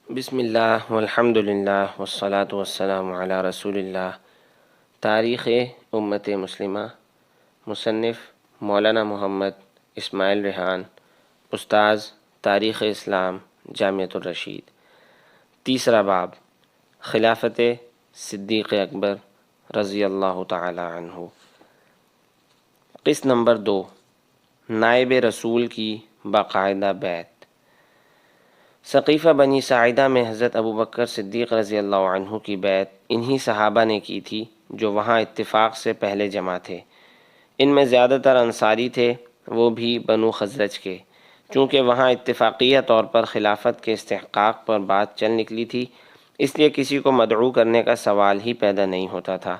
بسم اللہ والحمد للہ والصلاة والسلام علی رسول اللہ۔ تاریخ امت مسلمہ، مصنف مولانا محمد اسماعیل ریحان، استاذ تاریخ اسلام، جامعۃ الرشید۔ تیسرا باب، خلافت صدیق اکبر رضی اللہ تعالی عنہ۔ قسط نمبر 2، نائب رسول کی باقاعدہ بیعت۔ ثقیفہ بنی ساعدہ میں حضرت ابوبکر صدیق رضی اللہ عنہ کی بیعت انہی صحابہ نے کی تھی جو وہاں اتفاق سے پہلے جمع تھے۔ ان میں زیادہ تر انصاری تھے، وہ بھی بنو خزرج کے۔ چونکہ وہاں اتفاقیہ طور پر خلافت کے استحقاق پر بات چل نکلی تھی، اس لیے کسی کو مدعو کرنے کا سوال ہی پیدا نہیں ہوتا تھا۔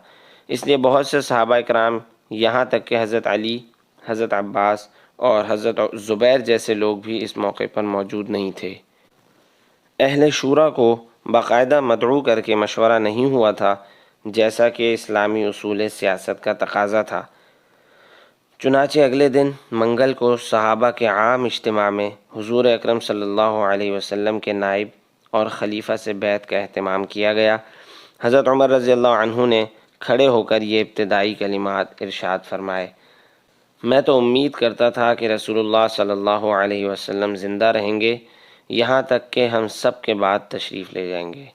اس لیے بہت سے صحابہ اکرام، یہاں تک کہ حضرت علی، حضرت عباس اور حضرت زبیر جیسے لوگ بھی اس موقع پر موجود نہیں تھے۔ اہل شورا کو باقاعدہ مدعو کر کے مشورہ نہیں ہوا تھا، جیسا کہ اسلامی اصول سیاست کا تقاضا تھا۔ چنانچہ اگلے دن منگل کو صحابہ کے عام اجتماع میں حضور اکرم صلی اللہ علیہ وسلم کے نائب اور خلیفہ سے بیعت کا اہتمام کیا گیا۔ حضرت عمر رضی اللہ عنہ نے کھڑے ہو کر یہ ابتدائی کلمات ارشاد فرمائے: میں تو امید کرتا تھا کہ رسول اللہ صلی اللہ علیہ وسلم زندہ رہیں گے، یہاں تک کہ ہم سب کے بعد تشریف لے جائیں گے۔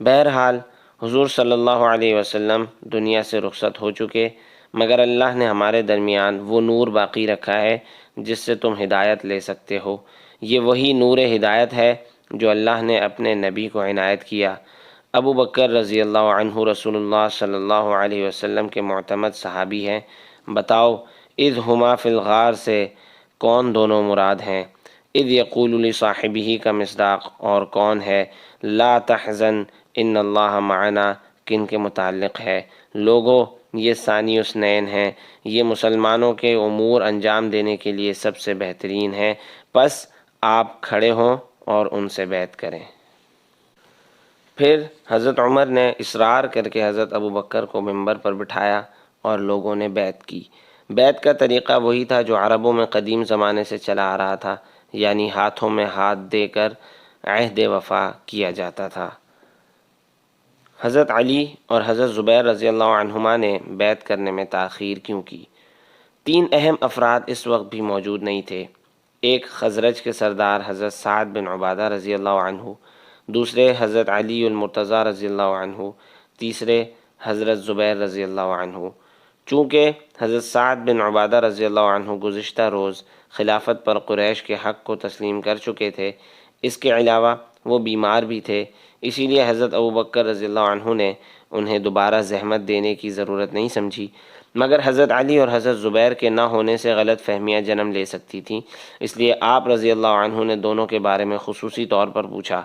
بہرحال حضور صلی اللہ علیہ وسلم دنیا سے رخصت ہو چکے، مگر اللہ نے ہمارے درمیان وہ نور باقی رکھا ہے جس سے تم ہدایت لے سکتے ہو۔ یہ وہی نور ہدایت ہے جو اللہ نے اپنے نبی کو عنایت کیا۔ ابو بکر رضی اللہ عنہ رسول اللہ صلی اللہ علیہ وسلم کے معتمد صحابی ہیں۔ بتاؤ، اذ ہما فی الغار سے کون دونوں مراد ہیں؟ اذ یقول لصاحبہ کا مصداق اور کون ہے لا تحزن ان اللہ معنا کن کے متعلق ہے؟ لوگوں، یہ ثانی اثنین ہیں، یہ مسلمانوں کے امور انجام دینے کے لیے سب سے بہترین ہیں، پس آپ کھڑے ہوں اور ان سے بیعت کریں۔ پھر حضرت عمر نے اصرار کر کے حضرت ابوبکر کو ممبر پر بٹھایا اور لوگوں نے بیعت کی۔ بیعت کا طریقہ وہی تھا جو عربوں میں قدیم زمانے سے چلا آ رہا تھا، یعنی ہاتھوں میں ہاتھ دے کر عہد وفا کیا جاتا تھا۔ حضرت علی اور حضرت زبیر رضی اللہ عنہما نے بیعت کرنے میں تاخیر کیوں کی؟ 3 اہم افراد اس وقت بھی موجود نہیں تھے۔ ایک خزرج کے سردار حضرت سعد بن عبادہ رضی اللہ عنہ، دوسرے حضرت علی المرتضیٰ رضی اللہ عنہ، تیسرے حضرت زبیر رضی اللہ عنہ۔ چونکہ حضرت سعد بن عبادہ رضی اللہ عنہ گزشتہ روز خلافت پر قریش کے حق کو تسلیم کر چکے تھے، اس کے علاوہ وہ بیمار بھی تھے، اسی لیے حضرت ابوبکر رضی اللہ عنہ نے انہیں دوبارہ زحمت دینے کی ضرورت نہیں سمجھی۔ مگر حضرت علی اور حضرت زبیر کے نہ ہونے سے غلط فہمیاں جنم لے سکتی تھیں، اس لیے آپ رضی اللہ عنہ نے دونوں کے بارے میں خصوصی طور پر پوچھا۔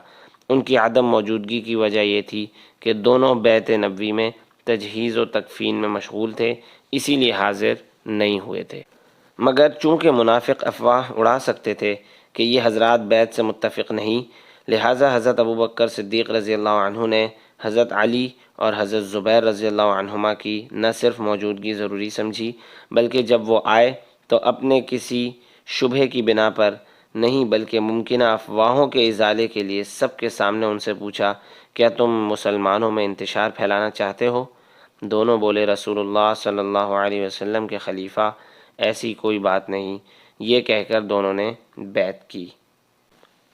ان کی عدم موجودگی کی وجہ یہ تھی کہ دونوں بیعت نبوی میں تجہیز و تکفین میں مشغول تھے، اسی لیے حاضر نہیں ہوئے تھے۔ مگر چونکہ منافق افواہ اڑا سکتے تھے کہ یہ حضرات بیعت سے متفق نہیں، لہٰذا حضرت ابوبکر صدیق رضی اللہ عنہ نے حضرت علی اور حضرت زبیر رضی اللہ عنہما کی نہ صرف موجودگی ضروری سمجھی، بلکہ جب وہ آئے تو اپنے کسی شبہے کی بنا پر نہیں بلکہ ممکنہ افواہوں کے ازالے کے لیے سب کے سامنے ان سے پوچھا، کیا تم مسلمانوں میں انتشار پھیلانا چاہتے ہو؟ دونوں بولے، رسول اللہ صلی اللہ علیہ وسلم کے خلیفہ، ایسی کوئی بات نہیں۔ یہ کہہ کر دونوں نے بیعت کی۔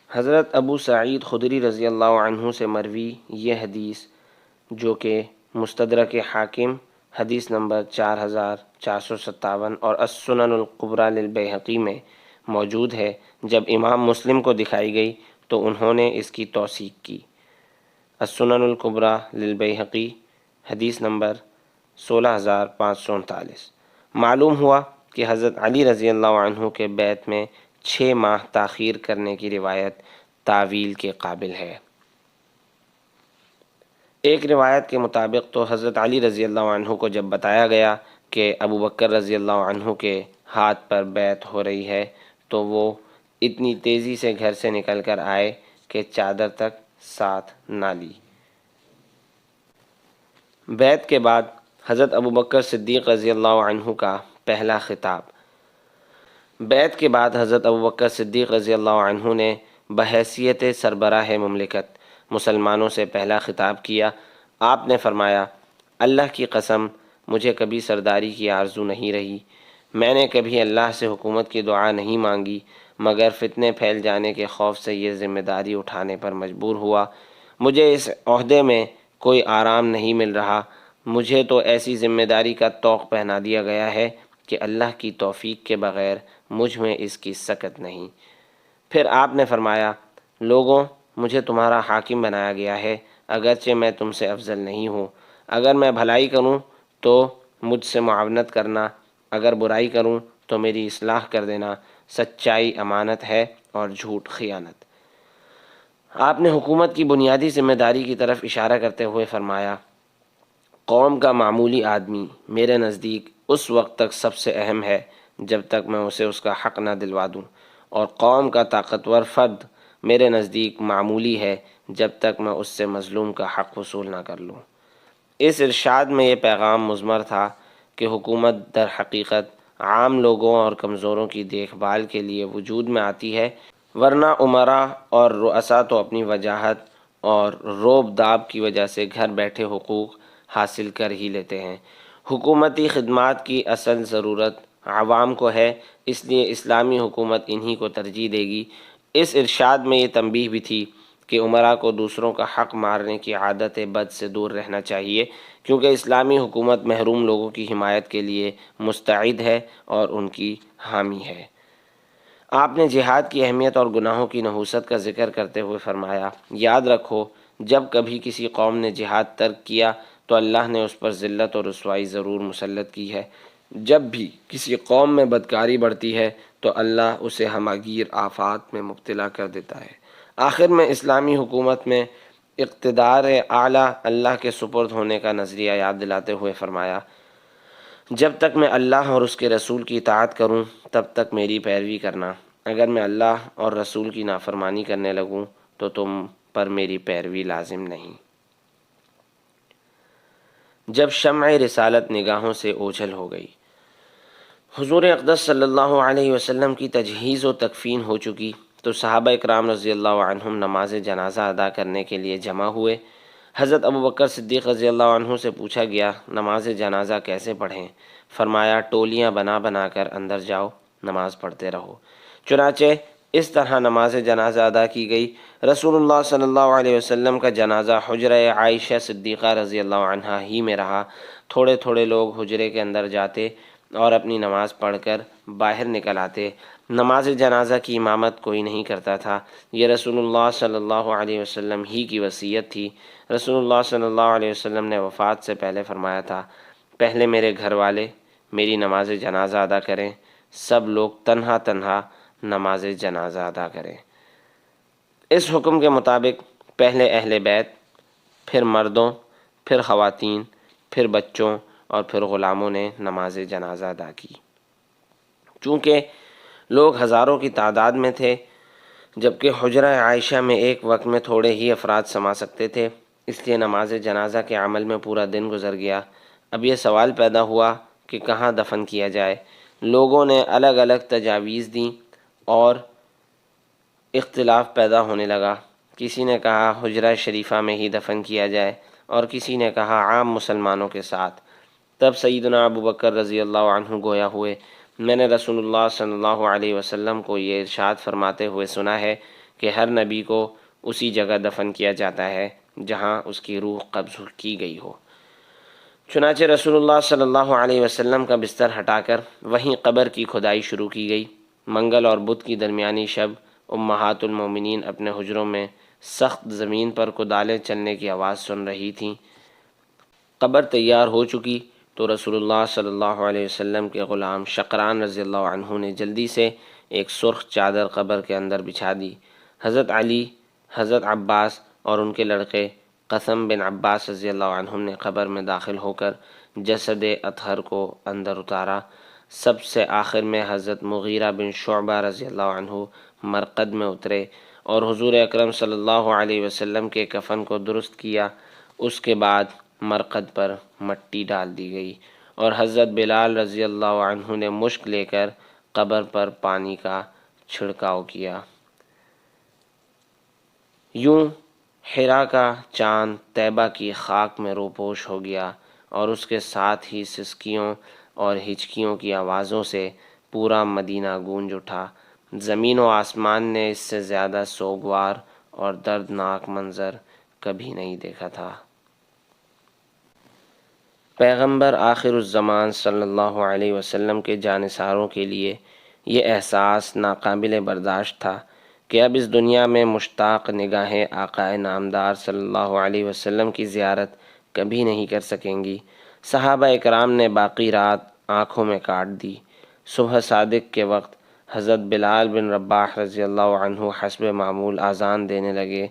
حضرت ابو سعید خدری رضی اللہ عنہ سے مروی یہ حدیث، جو کہ مستدرک حاکم حدیث نمبر 4457 اور السنن الکبریٰ للبیہقی میں موجود ہے، جب امام مسلم کو دکھائی گئی تو انہوں نے اس کی توثیق کی۔ السنن الکبریٰ للبیہقی حدیث نمبر 16539۔ معلوم ہوا کہ حضرت علی رضی اللہ عنہ کے بیعت میں 6 ماہ تاخیر کرنے کی روایت تاویل کے قابل ہے۔ ایک روایت کے مطابق تو حضرت علی رضی اللہ عنہ کو جب بتایا گیا کہ ابوبکر رضی اللہ عنہ کے ہاتھ پر بیعت ہو رہی ہے تو وہ اتنی تیزی سے گھر سے نکل کر آئے کہ چادر تک ساتھ نہ لی۔ بیعت کے بعد حضرت ابوبکر صدیق رضی اللہ عنہ کا پہلا خطاب۔ بیعت کے بعد حضرت ابوبکر صدیق رضی اللہ عنہ نے بحیثیت سربراہ مملکت مسلمانوں سے پہلا خطاب کیا۔ آپ نے فرمایا، اللہ کی قسم مجھے کبھی سرداری کی آرزو نہیں رہی، میں نے کبھی اللہ سے حکومت کی دعا نہیں مانگی، مگر فتنے پھیل جانے کے خوف سے یہ ذمہ داری اٹھانے پر مجبور ہوا۔ مجھے اس عہدے میں کوئی آرام نہیں مل رہا، مجھے تو ایسی ذمہ داری کا طوق پہنا دیا گیا ہے کہ اللہ کی توفیق کے بغیر مجھ میں اس کی سکت نہیں۔ پھر آپ نے فرمایا، لوگوں، مجھے تمہارا حاکم بنایا گیا ہے، اگرچہ میں تم سے افضل نہیں ہوں۔ اگر میں بھلائی کروں تو مجھ سے معاونت کرنا، اگر برائی کروں تو میری اصلاح کر دینا۔ سچائی امانت ہے اور جھوٹ خیانت۔ آپ نے حکومت کی بنیادی ذمہ داری کی طرف اشارہ کرتے ہوئے فرمایا، قوم کا معمولی آدمی میرے نزدیک اس وقت تک سب سے اہم ہے جب تک میں اسے اس کا حق نہ دلوا دوں، اور قوم کا طاقتور فرد میرے نزدیک معمولی ہے جب تک میں اس سے مظلوم کا حق وصول نہ کر لوں۔ اس ارشاد میں یہ پیغام مضمر تھا کہ حکومت در حقیقت عام لوگوں اور کمزوروں کی دیکھ بھال کے لیے وجود میں آتی ہے، ورنہ امراء اور رؤساء تو اپنی وجاہت اور روب داب کی وجہ سے گھر بیٹھے حقوق حاصل کر ہی لیتے ہیں۔ حکومتی خدمات کی اصل ضرورت عوام کو ہے، اس لیے اسلامی حکومت انہی کو ترجیح دے گی۔ اس ارشاد میں یہ تنبیہ بھی تھی کہ امراء کو دوسروں کا حق مارنے کی عادت بد سے دور رہنا چاہیے، کیونکہ اسلامی حکومت محروم لوگوں کی حمایت کے لیے مستعد ہے اور ان کی حامی ہے۔ آپ نے جہاد کی اہمیت اور گناہوں کی نحوست کا ذکر کرتے ہوئے فرمایا، یاد رکھو، جب کبھی کسی قوم نے جہاد ترک کیا تو اللہ نے اس پر ذلت اور رسوائی ضرور مسلط کی ہے۔ جب بھی کسی قوم میں بدکاری بڑھتی ہے تو اللہ اسے ہماگیر آفات میں مبتلا کر دیتا ہے۔ آخر میں اسلامی حکومت میں اقتدار اعلیٰ اللہ کے سپرد ہونے کا نظریہ یاد دلاتے ہوئے فرمایا، جب تک میں اللہ اور اس کے رسول کی اطاعت کروں تب تک میری پیروی کرنا، اگر میں اللہ اور رسول کی نافرمانی کرنے لگوں تو تم پر میری پیروی لازم نہیں۔ جب شمع رسالت نگاہوں سے اوجھل ہو گئی، حضور اقدس صلی اللہ علیہ وسلم کی تجہیز و تکفین ہو چکی تو صحابہ اکرام رضی اللہ عنہم نماز جنازہ ادا کرنے کے لیے جمع ہوئے۔ حضرت ابوبکر صدیق رضی اللہ عنہ سے پوچھا گیا، نماز جنازہ کیسے پڑھیں؟ فرمایا، ٹولیاں بنا بنا کر اندر جاؤ، نماز پڑھتے رہو۔ چنانچہ اس طرح نماز جنازہ ادا کی گئی۔ رسول اللہ صلی اللہ علیہ وسلم کا جنازہ حجرہ عائشہ صدیقہ رضی اللہ عنہا ہی میں رہا۔ تھوڑے تھوڑے لوگ حجرے کے اندر جاتے اور اپنی نماز پڑھ کر باہر نکل آتے۔ نماز جنازہ کی امامت کوئی نہیں کرتا تھا، یہ رسول اللہ صلی اللہ علیہ وسلم ہی کی وصیت تھی۔ رسول اللہ صلی اللہ علیہ وسلم نے وفات سے پہلے فرمایا تھا، پہلے میرے گھر والے میری نماز جنازہ ادا کریں، سب لوگ تنہا تنہا نماز جنازہ ادا کریں۔ اس حکم کے مطابق پہلے اہل بیت، پھر مردوں، پھر خواتین، پھر بچوں اور پھر غلاموں نے نماز جنازہ ادا کی۔ چونکہ لوگ ہزاروں کی تعداد میں تھے، جبکہ حجرہ عائشہ میں ایک وقت میں تھوڑے ہی افراد سما سکتے تھے، اس لیے نماز جنازہ کے عمل میں پورا دن گزر گیا۔ اب یہ سوال پیدا ہوا کہ کہاں دفن کیا جائے۔ لوگوں نے الگ الگ تجاویز دیں اور اختلاف پیدا ہونے لگا۔ کسی نے کہا حجرہ شریفہ میں ہی دفن کیا جائے اور کسی نے کہا عام مسلمانوں کے ساتھ۔ تب سیدنا ابوبکر رضی اللہ عنہ گویا ہوئے، میں نے رسول اللہ صلی اللہ علیہ وسلم کو یہ ارشاد فرماتے ہوئے سنا ہے کہ ہر نبی کو اسی جگہ دفن کیا جاتا ہے جہاں اس کی روح قبض کی گئی ہو۔ چنانچہ رسول اللہ صلی اللہ علیہ وسلم کا بستر ہٹا کر وہیں قبر کی کھدائی شروع کی گئی۔ منگل اور بدھ کی درمیانی شب امہات المومنین اپنے حجروں میں سخت زمین پر کدالیں چلنے کی آواز سن رہی تھیں۔ قبر تیار ہو چکی تو رسول اللہ صلی اللہ علیہ وسلم کے غلام شقران رضی اللہ عنہ نے جلدی سے ایک سرخ چادر قبر کے اندر بچھا دی۔ حضرت علی، حضرت عباس اور ان کے لڑکے قاسم بن عباس رضی اللہ عنہم نے قبر میں داخل ہو کر جسد اطہر کو اندر اتارا۔ سب سے آخر میں حضرت مغیرہ بن شعبہ رضی اللہ عنہ مرقد میں اترے اور حضور اکرم صلی اللہ علیہ وسلم کے کفن کو درست کیا۔ اس کے بعد مرقد پر مٹی ڈال دی گئی اور حضرت بلال رضی اللہ عنہ نے مشک لے کر قبر پر پانی کا چھڑکاؤ کیا۔ یوں حرا کا چاند طیبہ کی خاک میں روپوش ہو گیا اور اس کے ساتھ ہی سسکیوں اور ہچکیوں کی آوازوں سے پورا مدینہ گونج اٹھا۔ زمین و آسمان نے اس سے زیادہ سوگوار اور دردناک منظر کبھی نہیں دیکھا تھا۔ پیغمبر آخر الزمان صلی اللہ علیہ وسلم کے جانثاروں کے لیے یہ احساس ناقابل برداشت تھا کہ اب اس دنیا میں مشتاق نگاہیں آقائے نامدار صلی اللہ علیہ وسلم کی زیارت کبھی نہیں کر سکیں گی۔ صحابہ اکرام نے باقی رات آنکھوں میں کاٹ دی۔ صبح صادق کے وقت حضرت بلال بن رباح رضی اللہ عنہ حسب معمول اذان دینے لگے،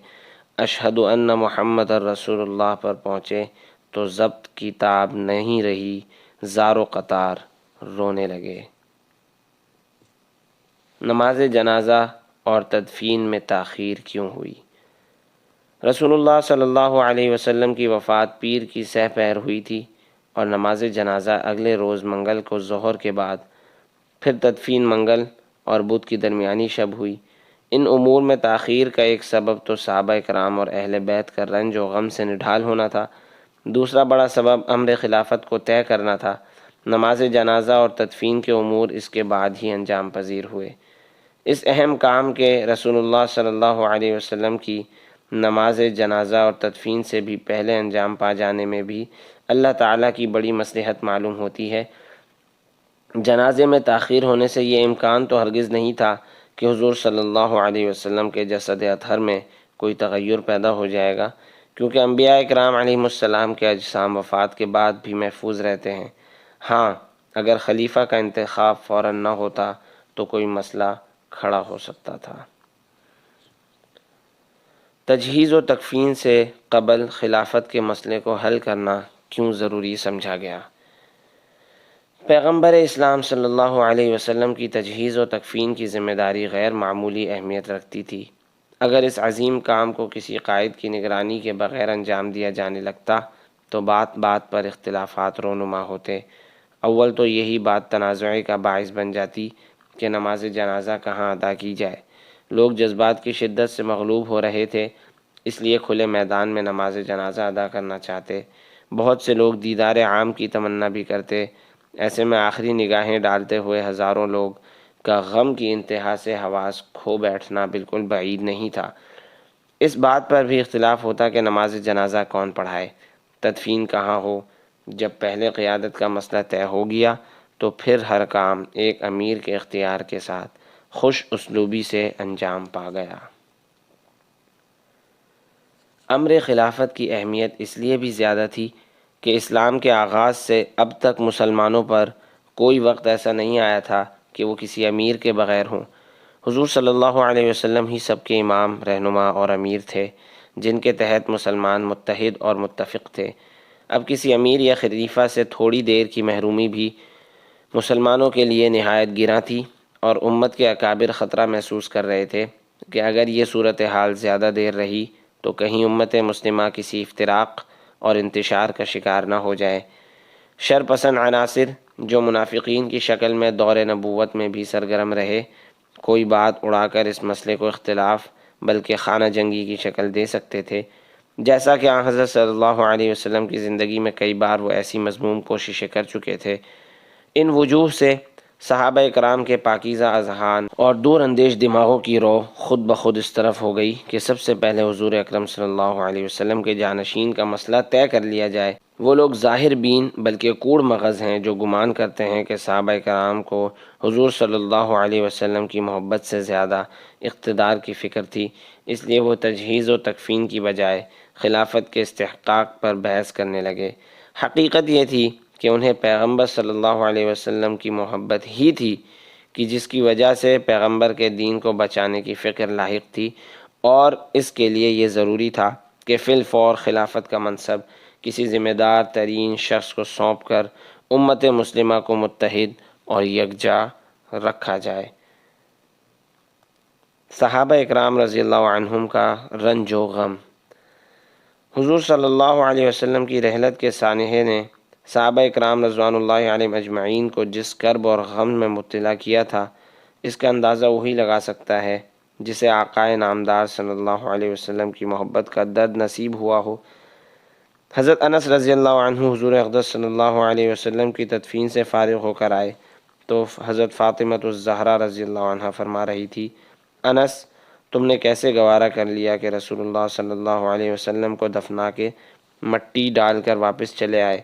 اشہد ان محمد الرسول اللہ پر پہنچے تو ضبط کی تاب نہیں رہی، زار و قطار رونے لگے۔ نماز جنازہ اور تدفین میں تاخیر کیوں ہوئی؟ رسول اللہ صلی اللہ علیہ وسلم کی وفات پیر کی سہ پہر ہوئی تھی اور نماز جنازہ اگلے روز منگل کو ظہر کے بعد، پھر تدفین منگل اور بدھ کی درمیانی شب ہوئی۔ ان امور میں تاخیر کا ایک سبب تو صحابہ کرام اور اہل بیت کا رنج و غم سے نڈھال ہونا تھا، دوسرا بڑا سبب امر خلافت کو طے کرنا تھا۔ نماز جنازہ اور تدفین کے امور اس کے بعد ہی انجام پذیر ہوئے۔ اس اہم کام کے رسول اللہ صلی اللہ علیہ وسلم کی نماز جنازہ اور تدفین سے بھی پہلے انجام پا جانے میں بھی اللہ تعالیٰ کی بڑی مصلحت معلوم ہوتی ہے۔ جنازے میں تاخیر ہونے سے یہ امکان تو ہرگز نہیں تھا کہ حضور صلی اللہ علیہ وسلم کے جسد اطہر میں کوئی تغیر پیدا ہو جائے گا، کیونکہ انبیاء کرام علیہم السلام کے اجسام وفات کے بعد بھی محفوظ رہتے ہیں۔ ہاں، اگر خلیفہ کا انتخاب فوراً نہ ہوتا تو کوئی مسئلہ کھڑا ہو سکتا تھا۔ تجہیز و تکفین سے قبل خلافت کے مسئلے کو حل کرنا کیوں ضروری سمجھا گیا؟ پیغمبر اسلام صلی اللہ علیہ وسلم کی تجہیز و تکفین کی ذمہ داری غیر معمولی اہمیت رکھتی تھی۔ اگر اس عظیم کام کو کسی قائد کی نگرانی کے بغیر انجام دیا جانے لگتا تو بات بات پر اختلافات رونما ہوتے۔ اول تو یہی بات تنازع کا باعث بن جاتی کہ نماز جنازہ کہاں ادا کی جائے۔ لوگ جذبات کی شدت سے مغلوب ہو رہے تھے، اس لیے کھلے میدان میں نماز جنازہ ادا کرنا چاہتے۔ بہت سے لوگ دیدار عام کی تمنا بھی کرتے۔ ایسے میں آخری نگاہیں ڈالتے ہوئے ہزاروں لوگ کا غم کی انتہا سے حواس کھو بیٹھنا بالکل بعید نہیں تھا۔ اس بات پر بھی اختلاف ہوتا کہ نماز جنازہ کون پڑھائے، تدفین کہاں ہو۔ جب پہلے قیادت کا مسئلہ طے ہو گیا تو پھر ہر کام ایک امیر کے اختیار کے ساتھ خوش اسلوبی سے انجام پا گیا۔ امر خلافت کی اہمیت اس لیے بھی زیادہ تھی کہ اسلام کے آغاز سے اب تک مسلمانوں پر کوئی وقت ایسا نہیں آیا تھا کہ وہ کسی امیر کے بغیر ہوں۔ حضور صلی اللہ علیہ وسلم ہی سب کے امام، رہنما اور امیر تھے، جن کے تحت مسلمان متحد اور متفق تھے۔ اب کسی امیر یا خلیفہ سے تھوڑی دیر کی محرومی بھی مسلمانوں کے لیے نہایت گراں تھی، اور امت کے اکابر خطرہ محسوس کر رہے تھے کہ اگر یہ صورتحال زیادہ دیر رہی تو کہیں امت مسلمہ کسی افتراق اور انتشار کا شکار نہ ہو جائے۔ شر پسند عناصر جو منافقین کی شکل میں دور نبوت میں بھی سرگرم رہے، کوئی بات اڑا کر اس مسئلے کو اختلاف بلکہ خانہ جنگی کی شکل دے سکتے تھے، جیسا کہ آن حضرت صلی اللہ علیہ وسلم کی زندگی میں کئی بار وہ ایسی مذموم کوششیں کر چکے تھے۔ ان وجوہ سے صحابہ کرام کے پاکیزہ اذہان اور دور اندیش دماغوں کی رو خود بخود اس طرف ہو گئی کہ سب سے پہلے حضور اکرم صلی اللہ علیہ وسلم کے جانشین کا مسئلہ طے کر لیا جائے۔ وہ لوگ ظاہر بین بلکہ کوڑ مغز ہیں جو گمان کرتے ہیں کہ صحابہ کرام کو حضور صلی اللہ علیہ وسلم کی محبت سے زیادہ اقتدار کی فکر تھی، اس لیے وہ تجہیز و تکفین کی بجائے خلافت کے استحقاق پر بحث کرنے لگے۔ حقیقت یہ تھی کہ انہیں پیغمبر صلی اللہ علیہ وسلم کی محبت ہی تھی کہ جس کی وجہ سے پیغمبر کے دین کو بچانے کی فکر لاحق تھی، اور اس کے لیے یہ ضروری تھا کہ فی الفور خلافت کا منصب کسی ذمہ دار ترین شخص کو سونپ کر امت مسلمہ کو متحد اور یکجا رکھا جائے۔ صحابہ اکرام رضی اللہ عنہم کا رنج و غم۔ حضور صلی اللہ علیہ وسلم کی رحلت کے سانحے نے صحابہ اکرام رضوان اللہ علیہم اجمعین کو جس کرب اور غم میں مبتلا کیا تھا، اس کا اندازہ وہی لگا سکتا ہے جسے آقائے نامدار صلی اللہ علیہ وسلم کی محبت کا درد نصیب ہوا ہو۔ حضرت انس رضی اللہ عنہ حضور اقدس صلی اللہ علیہ وسلم کی تدفین سے فارغ ہو کر آئے تو حضرت فاطمۃ الزہرا رضی اللہ عنہ فرما رہی تھی، انس، تم نے کیسے گوارا کر لیا کہ رسول اللہ صلی اللہ علیہ وسلم کو دفنا کے مٹی ڈال کر واپس چلے آئے؟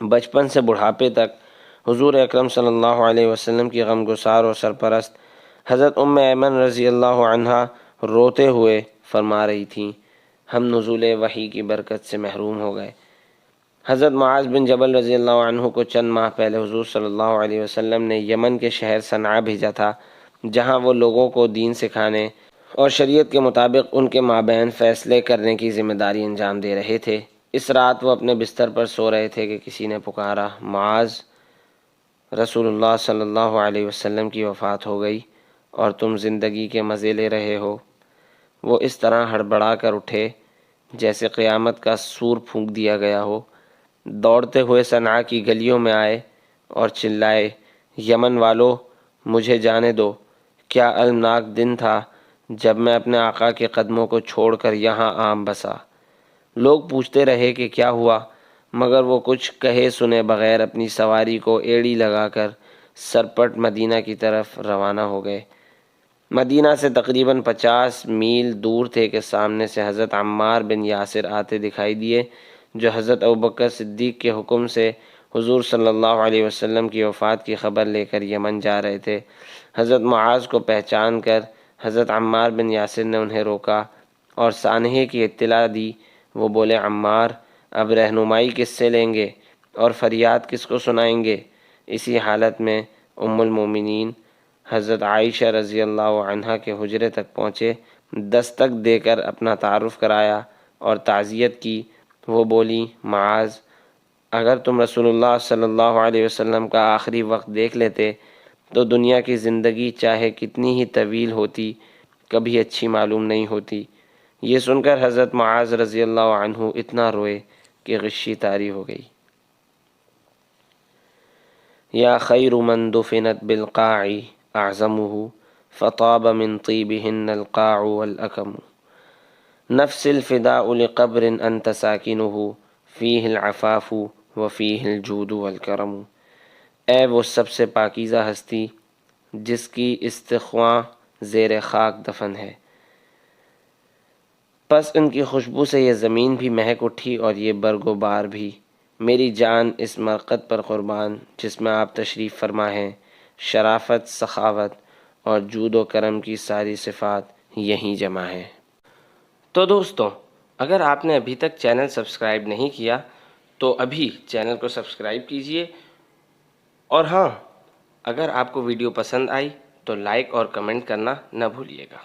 بچپن سے بڑھاپے تک حضور اکرم صلی اللہ علیہ وسلم کی غمگسار اور سرپرست حضرت ام ایمن رضی اللہ عنہا روتے ہوئے فرما رہی تھیں، ہم نزول وحی کی برکت سے محروم ہو گئے۔ حضرت معاذ بن جبل رضی اللہ عنہ کو چند ماہ پہلے حضور صلی اللہ علیہ وسلم نے یمن کے شہر صنعا بھیجا تھا، جہاں وہ لوگوں کو دین سکھانے اور شریعت کے مطابق ان کے مابین فیصلے کرنے کی ذمہ داری انجام دے رہے تھے۔ اس رات وہ اپنے بستر پر سو رہے تھے کہ کسی نے پکارا، معاذ، رسول اللہ صلی اللہ علیہ وسلم کی وفات ہو گئی اور تم زندگی کے مزے لے رہے ہو۔ وہ اس طرح ہڑبڑا کر اٹھے جیسے قیامت کا سور پھونک دیا گیا ہو، دوڑتے ہوئے صنعا کی گلیوں میں آئے اور چلائے، یمن والو، مجھے جانے دو، کیا المناک دن تھا جب میں اپنے آقا کے قدموں کو چھوڑ کر یہاں عام بسا۔ لوگ پوچھتے رہے کہ کیا ہوا، مگر وہ کچھ کہے سنے بغیر اپنی سواری کو ایڑی لگا کر سرپٹ مدینہ کی طرف روانہ ہو گئے۔ مدینہ سے تقریباً 50 میل دور تھے کہ سامنے سے حضرت عمار بن یاسر آتے دکھائی دیے، جو حضرت ابوبکر صدیق کے حکم سے حضور صلی اللہ علیہ وسلم کی وفات کی خبر لے کر یمن جا رہے تھے۔ حضرت معاذ کو پہچان کر حضرت عمار بن یاسر نے انہیں روکا اور سانحے کی اطلاع دی۔ وہ بولے، عمار، اب رہنمائی کس سے لیں گے اور فریاد کس کو سنائیں گے؟ اسی حالت میں ام المومنین حضرت عائشہ رضی اللہ عنہا کے حجرے تک پہنچے، دستک دے کر اپنا تعارف کرایا اور تعزیت کی۔ وہ بولی، معاذ، اگر تم رسول اللہ صلی اللہ علیہ وسلم کا آخری وقت دیکھ لیتے تو دنیا کی زندگی چاہے کتنی ہی طویل ہوتی، کبھی اچھی معلوم نہیں ہوتی۔ یہ سن کر حضرت معاذ رضی اللہ عنہ اتنا روئے کہ غشی طاری ہو گئی۔ یا خیر من دفنت بالقاع اعظمہ فطاب من طیبہن القاع والاکم نفس الفداء لقبر انت ساکنہ فیہ العفاف وفیہ الجود والکرم۔ اے وہ سب سے پاکیزہ ہستی جس کی استخواں زیر خاک دفن ہے، پس ان کی خوشبو سے یہ زمین بھی مہک اٹھی اور یہ برگ و بار بھی۔ میری جان اس مرقد پر قربان جس میں آپ تشریف فرما ہیں، شرافت، سخاوت اور جود و کرم کی ساری صفات یہیں جمع ہیں۔ تو دوستوں، اگر آپ نے ابھی تک چینل سبسکرائب نہیں کیا تو ابھی چینل کو سبسکرائب کیجئے، اور ہاں، اگر آپ کو ویڈیو پسند آئی تو لائک اور کمنٹ کرنا نہ بھولیے گا۔